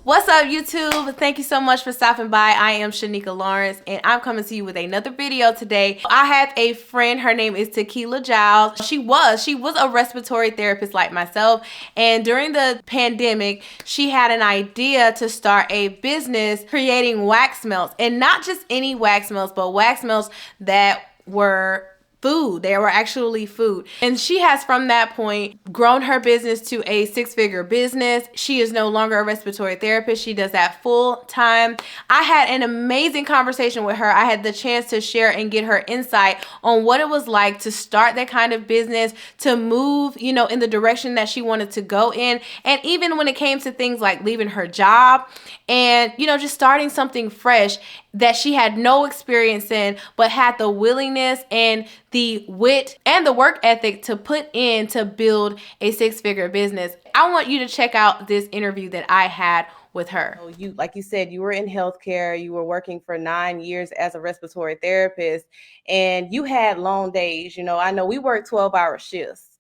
What's up, YouTube? Thank you so much for stopping by. I am Shanika Lawrence, and I'm coming to you with another video today. I have a friend. Her name is Tequila Giles. She was a respiratory therapist like myself, and during the pandemic, she had an idea to start a business creating wax melts, and not just any wax melts, but wax melts that were food. They were actually food. And she has from that point grown her business to a six-figure business. She is no longer a respiratory therapist. She does that full time. I had an amazing conversation with her. I had the chance to share and get her insight on what it was like to start that kind of business, to move, in the direction that she wanted to go in. And even when it came to things like leaving her job and, just starting something fresh that she had no experience in, but had the willingness and the wit and the work ethic to put in to build a six-figure business. I want you to check out this interview that I had with her. You, like you said, you were in healthcare. You were working for 9 years as a respiratory therapist, and you had long days. I know we work 12-hour shifts.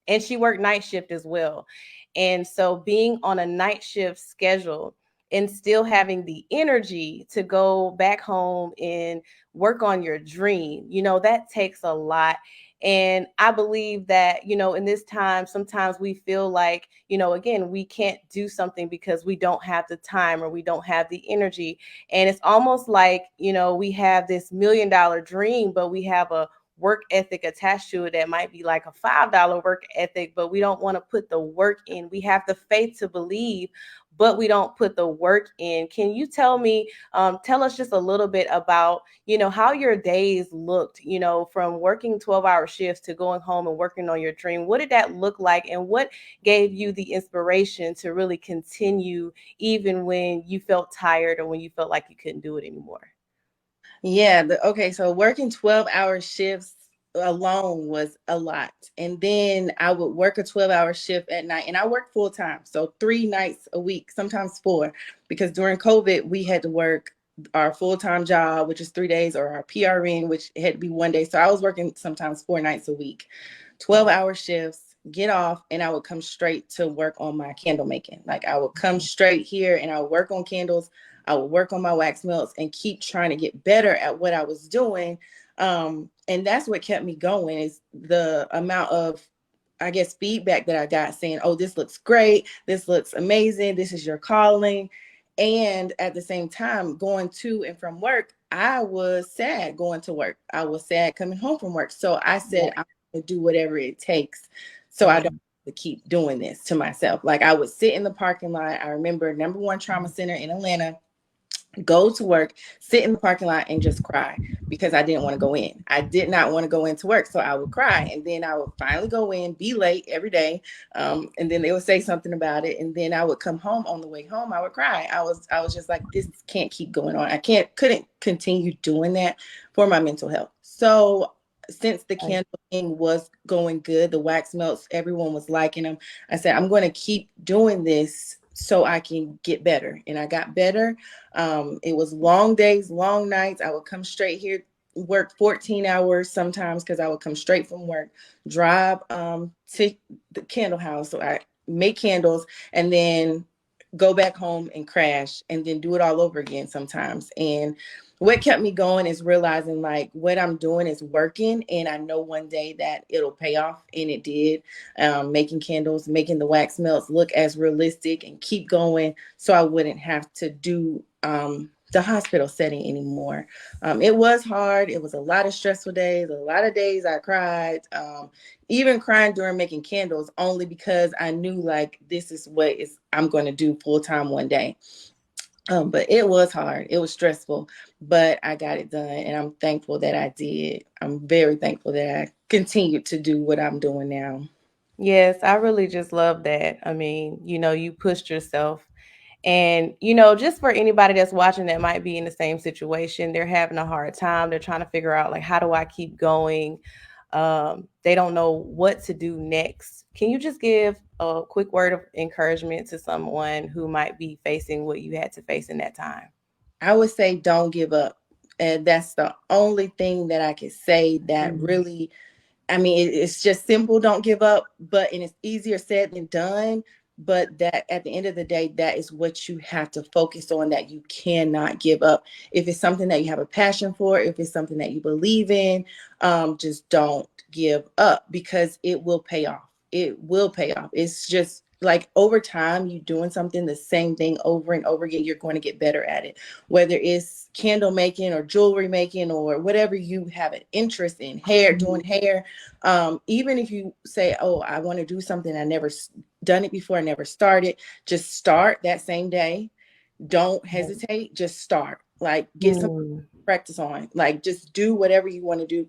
And she worked night shift as well. And so being on a night shift schedule and still having the energy to go back home and work on your dream, that takes a lot. And I believe that, in this time, sometimes we feel like, again, we can't do something because we don't have the time or we don't have the energy. And it's almost like, we have this $1 million dream, but we have a work ethic attached to it that might be like a $5 work ethic, but we don't want to put the work in. We have the faith to believe, but we don't put the work in. Can you tell us just a little bit about, how your days looked, from working 12-hour shifts to going home and working on your dream? What did that look like? And what gave you the inspiration to really continue even when you felt tired or when you felt like you couldn't do it anymore? Yeah. So working 12-hour shifts alone was a lot. And then I would work a 12-hour shift at night, and I worked full time. So 3 nights a week, sometimes 4, because during COVID, we had to work our full-time job, which is 3 days, or our PRN, which had to be 1 day. So I was working sometimes 4 nights a week, 12-hour shifts, get off, and I would come straight to work on my candle making. Like I would come straight here and I would work on candles. I would work on my wax melts and keep trying to get better at what I was doing. And that's what kept me going, is the amount of, I guess, feedback that I got saying, oh, this looks great. This looks amazing. This is your calling. And at the same time, going to and from work, I was sad going to work. I was sad coming home from work. So I said, I'm going to do whatever it takes so I don't have to keep doing this to myself. Like I would sit in the parking lot. I remember number one trauma center in Atlanta, go to work, sit in the parking lot and just cry because I didn't want to go in. I did not want to go into work. So I would cry, and then I would finally go in, be late every day. And then they would say something about it. And then I would come home. On the way home, I would cry. I was just like, this can't keep going on. Couldn't continue doing that for my mental health. So since the candling was going good, the wax melts, everyone was liking them, I said, I'm going to keep doing this so I can get better. And I got better. It was long days, long nights. I would come straight here, work 14 hours sometimes, because I would come straight from work, drive to the candle house. So I make candles and then go back home and crash and then do it all over again sometimes. And what kept me going is realizing like what I'm doing is working, and I know one day that it'll pay off, and it did. Making candles, making the wax melts look as realistic, and keep going so I wouldn't have to do the hospital setting anymore. It was hard. It was a lot of stressful days, a lot of days I cried, even crying during making candles, only because I knew like this is what I'm going to do full time one day. But it was hard. It was stressful, but I got it done, and I'm thankful that I did. I'm very thankful that I continued to do what I'm doing now. Yes, I really just love that. I mean, you pushed yourself. And, just for anybody that's watching that might be in the same situation, they're having a hard time. They're trying to figure out, like, how do I keep going? They don't know what to do next. Can you just give a quick word of encouragement to someone who might be facing what you had to face in that time? I would say don't give up. And that's the only thing that I could say that really, I mean, it's just simple, don't give up, but and it's easier said than done. but that at the end of the day, that is what you have to focus on, that you cannot give up. If it's something that you have a passion for, if it's something that you believe in, just don't give up, because it will pay off. It will pay off. It's just like over time, you doing something, the same thing over and over again, you're going to get better at it. Whether it's candle making or jewelry making or whatever you have an interest in, hair, doing hair. Even if you say, oh, I want to do something, I never done it before, I never started, just start that same day. Don't hesitate, just start. Like get some practice on. Like just do whatever you want to do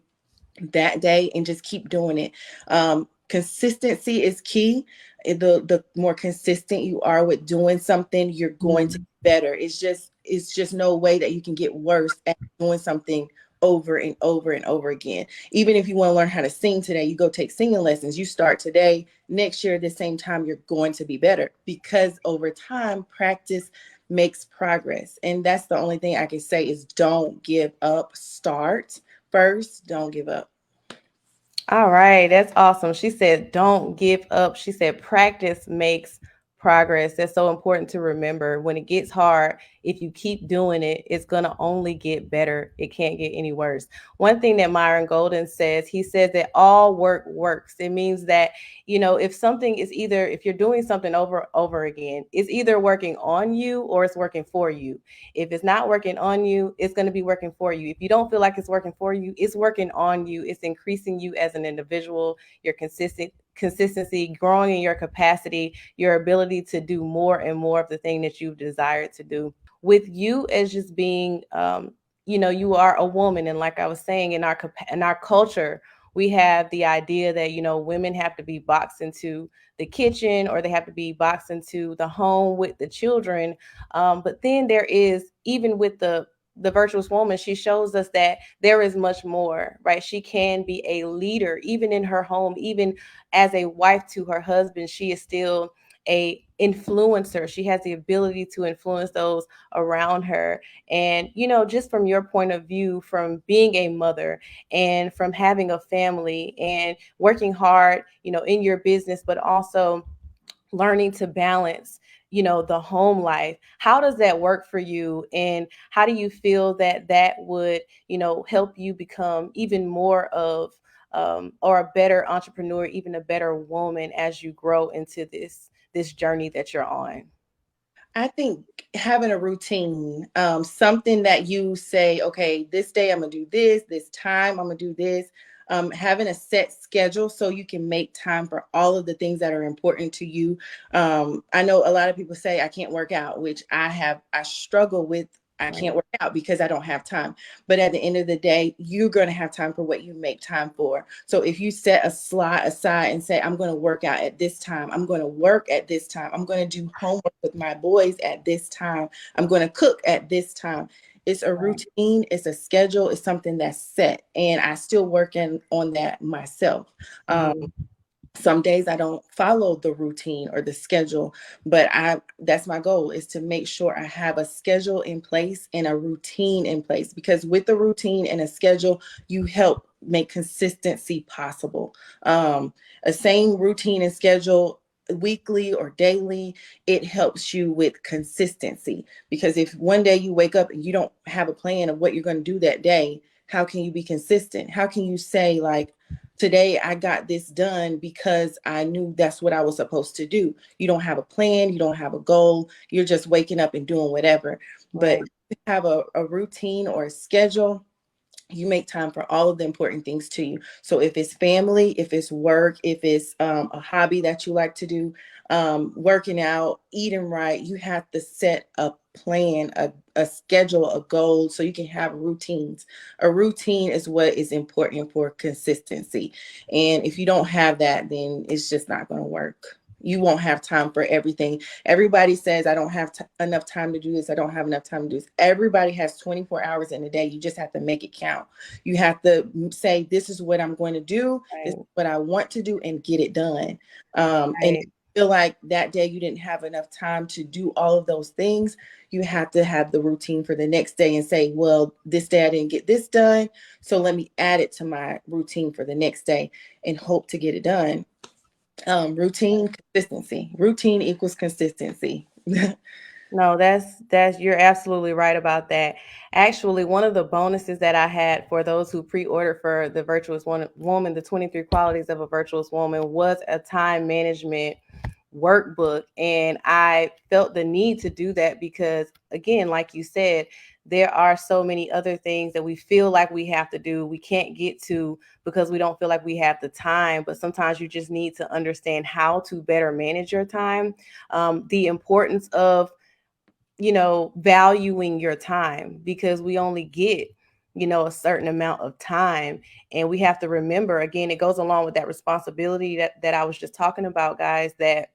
that day and just keep doing it. Consistency is key. The more consistent you are with doing something, you're going to get better. It's just no way that you can get worse at doing something over and over and over again. Even if you want to learn how to sing today, you go take singing lessons. You start today, next year at the same time, you're going to be better, because over time, practice makes progress. And that's the only thing I can say is don't give up. Start first, don't give up. All right, that's awesome. She said, don't give up. She said, practice makes progress. That's so important to remember. When it gets hard, if you keep doing it, it's going to only get better. It can't get any worse. One thing that Myron Golden says, he says that all work works. It means that, if something is either, if you're doing something over again, it's either working on you or it's working for you. If it's not working on you, it's going to be working for you. If you don't feel like it's working for you, it's working on you. It's increasing you as an individual, your consistency, growing in your capacity, your ability to do more and more of the thing that you've desired to do. With you as just being, you are a woman, and like I was saying, in our culture, we have the idea that women have to be boxed into the kitchen, or they have to be boxed into the home with the children. But then there is, even with the virtuous woman, she shows us that there is much more, right? She can be a leader even in her home, even as a wife to her husband. She is still a influencer. She has the ability to influence those around her. And just from your point of view, from being a mother and from having a family and working hard in your business, but also learning to balance the home life, how does that work for you, and how do you feel that that would help you become even more of or a better entrepreneur, even a better woman, as you grow into this journey that you're on? I think having a routine, something that you say, okay, this day I'm gonna do this time I'm gonna do this. Having a set schedule so you can make time for all of the things that are important to you. I know a lot of people say I can't work out, which I struggle with. I can't work out because I don't have time. But at the end of the day, you're going to have time for what you make time for. So if you set a slot aside and say, I'm going to work out at this time, I'm going to work at this time, I'm going to do homework with my boys at this time, I'm going to cook at this time. It's a routine, it's a schedule, it's something that's set. And I still working on that myself. Some days I don't follow the routine or the schedule, but that's my goal, is to make sure I have a schedule in place and a routine in place, because with the routine and a schedule, you help make consistency possible. A same routine and schedule weekly or daily, it helps you with consistency, because if one day you wake up and you don't have a plan of what you're going to do that day, how can you be consistent? How can you say, like, today I got this done because I knew that's what I was supposed to do? You don't have a plan, you don't have a goal, you're just waking up and doing whatever. But have a routine or a schedule, you make time for all of the important things to you. So if it's family, if it's work, if it's a hobby that you like to do, working out, eating right, you have to set a plan, a schedule, a goal, so you can have routines. A routine is what is important for consistency. And if you don't have that, then it's just not going to work. You won't have time for everything. Everybody says, I don't have enough time to do this, I don't have enough time to do this. Everybody has 24 hours in a day. You just have to make it count. You have to say, this is what I'm going to do, this is what I want to do, and get it done. And if you feel like that day you didn't have enough time to do all of those things, you have to have the routine for the next day and say, well, this day I didn't get this done, so let me add it to my routine for the next day and hope to get it done. Routine, consistency. Routine equals consistency. No, that's you're absolutely right about that. Actually, one of the bonuses that I had for those who pre-ordered for the Woman, the 23 Qualities of a Virtuous Woman, was a time management workbook. And I felt the need to do that because, again, like you said, there are so many other things that we feel like we have to do, we can't get to because we don't feel like we have the time. But sometimes you just need to understand how to better manage your time, the importance of valuing your time, because we only get a certain amount of time. And we have to remember, again, it goes along with that responsibility that I was just talking about, guys, that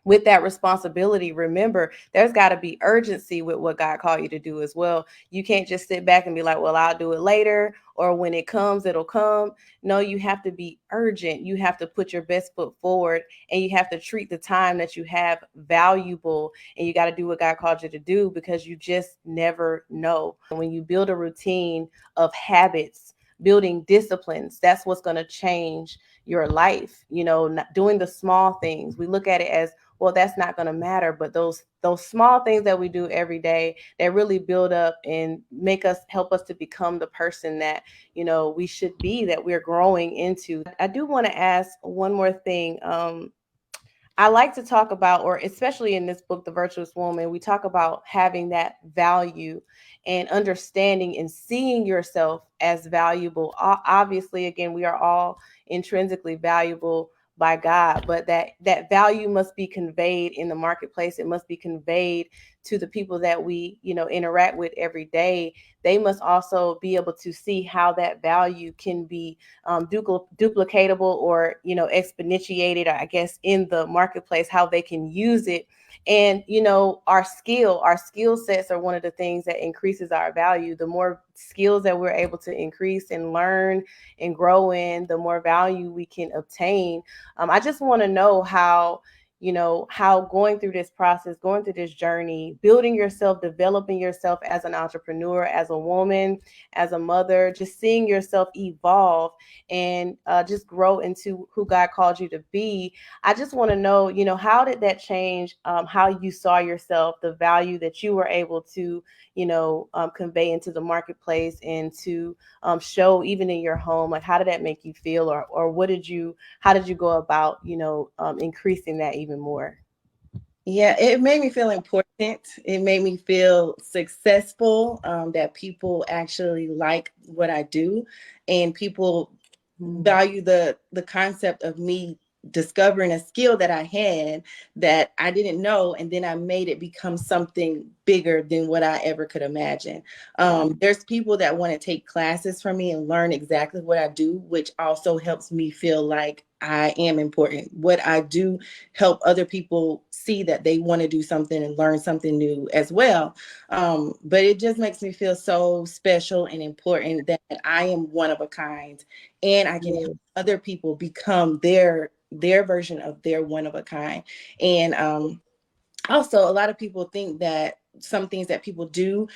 with that responsibility, remember, there's got to be urgency with what God called you to do as well. You can't just sit back and be like, well, I'll do it later, or when it comes, it'll come. No, you have to be urgent. You have to put your best foot forward, and you have to treat the time that you have valuable, and you got to do what God called you to do, because you just never know. When you build a routine of habits, building disciplines, that's what's going to change your life. Not doing the small things. We look at it as, well, that's not going to matter, but those small things that we do every day, that really build up and help us to become the person that we should be, that we're growing into. I do want to ask one more thing. I like to talk about, or especially in this book, The Virtuous Woman, we talk about having that value and understanding and seeing yourself as valuable. Obviously, again, we are all intrinsically valuable by God, but that value must be conveyed in the marketplace. It must be conveyed to the people that we interact with every day. They must also be able to see how that value can be duplicatable, or exponentiated, I guess, in the marketplace, how they can use it. And our skill sets are one of the things that increases our value. The more skills that we're able to increase and learn and grow in, the more value we can obtain. I just want to know how going through this process, going through this journey, building yourself, developing yourself as an entrepreneur, as a woman, as a mother, just seeing yourself evolve and just grow into who God called you to be. I just want to know, how did that change how you saw yourself, the value that you were able to, convey into the marketplace and to show even in your home? Like, how did that make you feel, or how did you go about, increasing that even more? Yeah, it made me feel important. It made me feel successful, that people actually like what I do, and people value the concept of me discovering a skill that I had that I didn't know, and then I made it become something bigger than what I ever could imagine. There's people that want to take classes from me and learn exactly what I do, which also helps me feel like I am important. What I do help other people see that they want to do something and learn something new as well. But it just makes me feel so special and important that I am one of a kind, and I can help other people become their version of their one of a kind. And also, a lot of people think that some things that people do,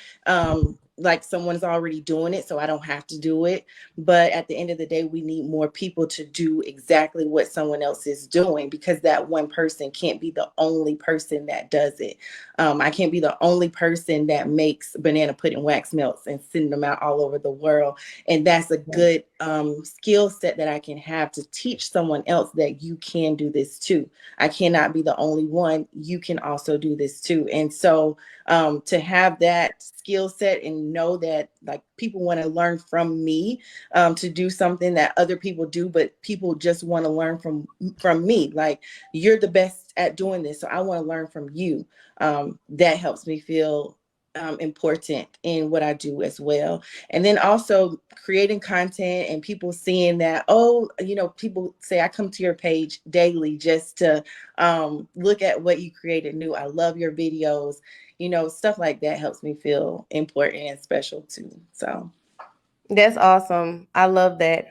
like someone's already doing it, so I don't have to do it. But at the end of the day, we need more people to do exactly what someone else is doing, because that one person can't be the only person that does it. I can't be the only person that makes banana pudding wax melts and send them out all over the world. And that's a good skill set that I can have to teach someone else that you can do this too. I cannot be the only one. You can also do this too. And so to have that skill set and know that, like, people want to learn from me, to do something that other people do, but people just want to learn from me. Like, you're the best at doing this, so I want to learn from you. That helps me feel important in what I do as well. And then also creating content and people seeing that, oh, people say, I come to your page daily just to look at what you created new. I love your videos. Stuff like that helps me feel important and special too. So That's awesome. I love that.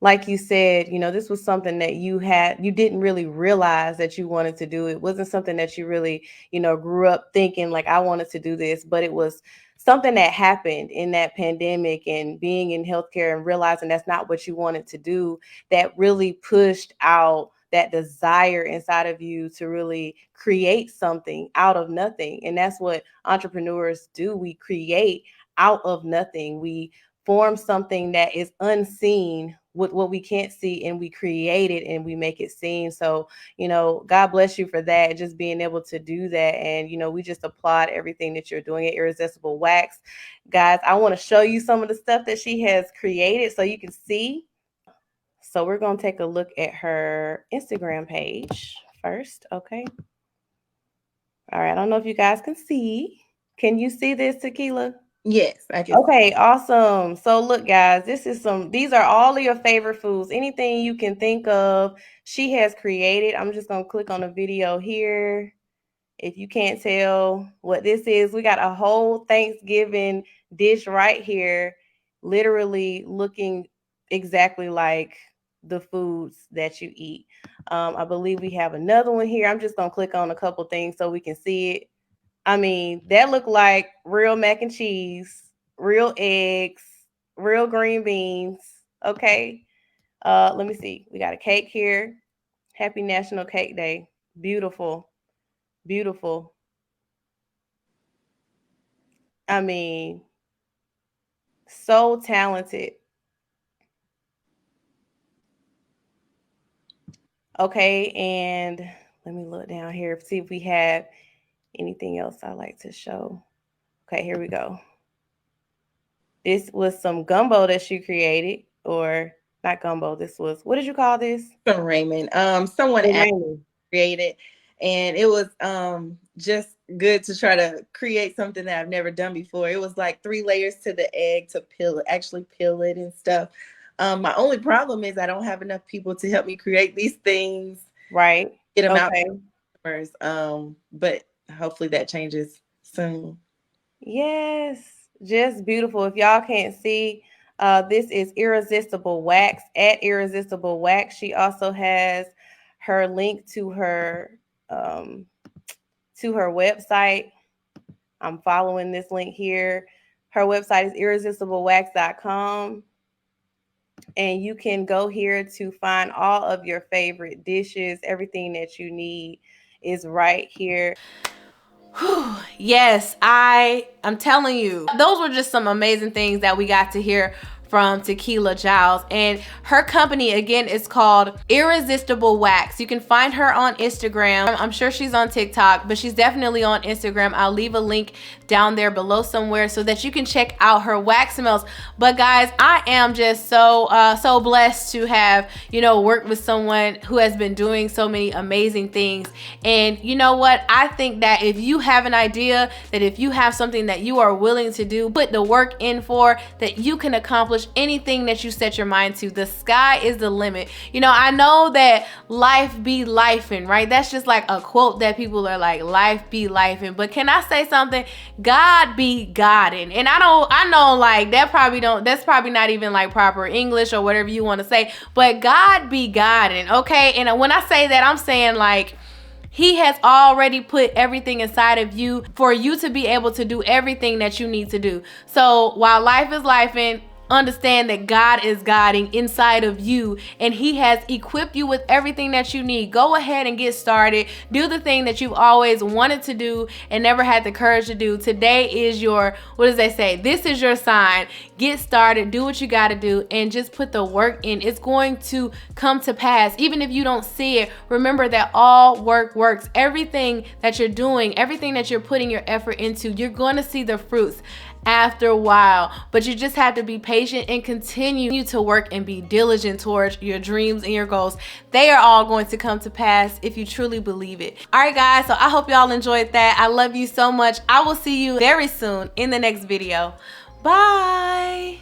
Like you said, this was something that you didn't really realize that you wanted to do. It wasn't something that you really, grew up thinking like, I wanted to do this, but it was something that happened in that pandemic and being in healthcare and realizing that's not what you wanted to do, that really pushed out that desire inside of you to really create something out of nothing. And that's what entrepreneurs do. We create out of nothing. We form something that is unseen with what we can't see, and we create it and we make it seen. So, God bless you for that, just being able to do that. And, we just applaud everything that you're doing at Irresistible Wax. Guys, I want to show you some of the stuff that she has created so you can see. So we're going to take a look at her Instagram page first. Okay. All right. I don't know if you guys can see. Can you see this, Tequila? Yes, I can. Okay, awesome. So look, guys, these are all of your favorite foods. Anything you can think of, she has created. I'm just going to click on the video here. If you can't tell what this is, we got a whole Thanksgiving dish right here, literally looking exactly like the foods that you eat. I believe we have another one here. I'm just going to click on a couple things so we can see it. I mean, that looked like real mac and cheese, real eggs, real green beans. Okay. Let me see. We got a cake here. Happy National Cake Day. Beautiful. Beautiful. I mean, so talented. Okay, and let me look down here, see if we have anything else I like to show. Okay, here we go. This was some gumbo that she created, or not gumbo. This was, what did you call this? Some ramen. Someone created, and it was just good to try to create something that I've never done before. It was like 3 layers to the egg to peel it and stuff. My only problem is I don't have enough people to help me create these things. Right. Get them out to customers. But hopefully that changes soon. Yes, just beautiful. If y'all can't see, this is Irresistible Wax at Irresistible Wax. She also has her link to her website. I'm following this link here. Her website is irresistiblewax.com. And you can go here to find all of your favorite dishes. Everything that you need is right here. Yes, I'm telling you, those were just some amazing things that we got to hear from Tequila Giles. And her company, again, is called Irresistible Wax. You can find her on Instagram. I'm sure she's on TikTok, but she's definitely on Instagram. I'll leave a link down there below somewhere so that you can check out her wax melts. But guys, I am just so blessed to have, worked with someone who has been doing so many amazing things. And you know what? I think that if you have an idea, that if you have something that you are willing to do, put the work in for, that you can accomplish anything that you set your mind to. The sky is the limit. I know that life be lifing, right? That's just like a quote that people are like, life be lifing. But can I say something? God be Godding. And I know like that's probably not even like proper English or whatever you want to say, but God be Godding, okay? And when I say that, I'm saying like, He has already put everything inside of you for you to be able to do everything that you need to do. So while life is lifing, understand that God is guiding inside of you, and He has equipped you with everything that you need. Go ahead and get started. Do the thing that you've always wanted to do and never had the courage to do. Today is your, what does they say? This is your sign. Get started. Do what you got to do and just put the work in. It's going to come to pass. Even if you don't see it, remember that all work works. Everything that you're doing, everything that you're putting your effort into, you're going to see the fruits after a while. But you just have to be patient and continue to work and be diligent towards your dreams and your goals. They are all going to come to pass if you truly believe it. All right, guys, so I hope y'all enjoyed that. I love you so much. I will see you very soon in the next video. Bye.